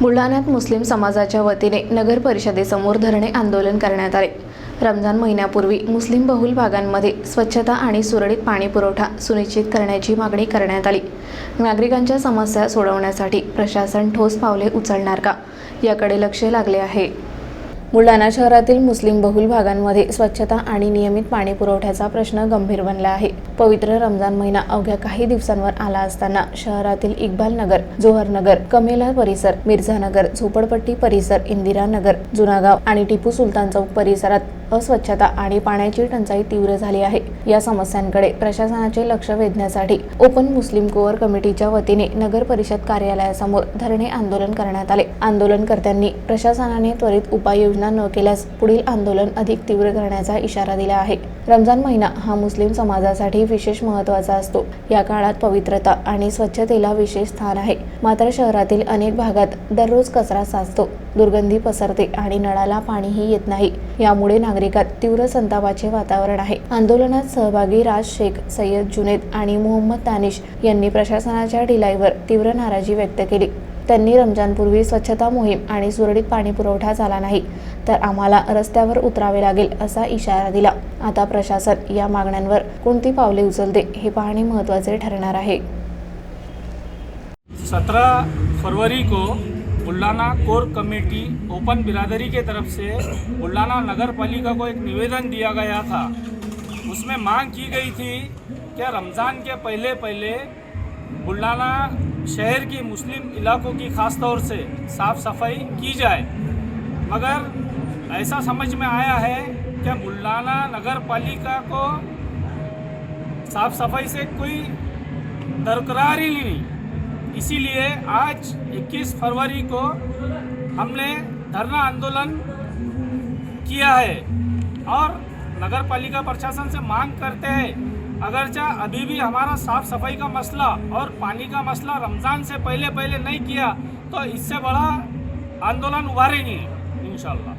बुलढाण्यात मुस्लिम समाजाच्या वतीने नगर परिषदेसमोर धरणे आंदोलन करण्यात आले। रमजान महिन्यापूर्वी मुस्लिम बहुल भागांमध्ये स्वच्छता आणि सुरळीत पाणी पुरवठा सुनिश्चित करण्याची मागणी करण्यात आली। नागरिकांच्या समस्या सोडवण्यासाठी प्रशासन ठोस पावले उचलणार का, याकडे लक्ष लागले आहे। बुलढाणा शहरातील मुस्लिम बहुल भागांमध्ये स्वच्छता आणि नियमित पाणी पुरवठ्याचा प्रश्न गंभीर बनला आहे। पवित्र रमजान महिना अवघ्या काही दिवसांवर आला असताना शहरातील इक्बाल नगर, जोहर नगर, कमेला परिसर, मिर्झा नगर, झोपडपट्टी परिसर, इंदिरा नगर, जुनागाव आणि टिपू सुलतान चौक परिसरात अस्वच्छता आणि पाण्याची टंचाई तीव्र झाली आहे। या समस्यांकडे प्रशासनाचे लक्ष वेधण्यासाठी ओपन मुस्लिम कोअर कमिटीच्या वतीने नगर परिषद कार्यालयासमोर धरणे आंदोलन करण्यात आले। आंदोलनकर्त्यांनी प्रशासनाने त्वरित उपाययोजना न केल्यास पुढील आंदोलन अधिक तीव्र करण्याचा इशारा दिला आहे। रमजान महिना हा मुस्लिम समाजासाठी विशेष महत्त्वाचा असतो। या काळात पवित्रता आणि स्वच्छतेला विशेष स्थान आहे। मात्र शहरातील अनेक भागात दररोज कचरा साचतो, दुर्गंधी पसरते आणि नळाला पाणीही येत नाही। यामुळे नागरिकात तीव्र संतापाचे वातावरण आहे। आंदोलनात सहभागी राज शेख, सय्यद जुनेद आणि मोहम्मद दानिश यांनी प्रशासनाच्या ढिलाईवर तीव्र नाराजी व्यक्त केली। त्यांनी रमजानपूर्वी स्वच्छता मोहीम आणि सुरळीत पाणी पुरवठा झाला नाही तर आम्हाला रस्त्यावर उतरावे लागेल असा इशारा दिला। आता प्रशासन या मागण्यांवर कोणती पावले उचलते हे पाहणे महत्त्वाचे ठरणार आहे। 17 फरवरी को बुल्ढाना कोर कमेटी ओपन बिरादरी के तरफ से बुल्ढाना नगर पालिका को एक निवेदन दिया गया था। उसमें मांग की गई थी कि रमज़ान के पहले बुल्ढाना शहर की मुस्लिम इलाकों की ख़ास तौर से साफ़ सफाई की जाए, मगर ऐसा समझ में आया है कि बुल्ढाना नगर पालिका को साफ़ सफाई से कोई दरकरार ही नहीं। इसीलिए आज 21 फरवरी को हमने धरना आंदोलन किया है और नगर पालिका प्रशासन से मांग करते हैं, अगरचा अभी भी हमारा साफ़ सफाई का मसला और पानी का मसला रमज़ान से पहले नहीं किया तो इससे बड़ा आंदोलन उभारेंगे इंशाअल्लाह।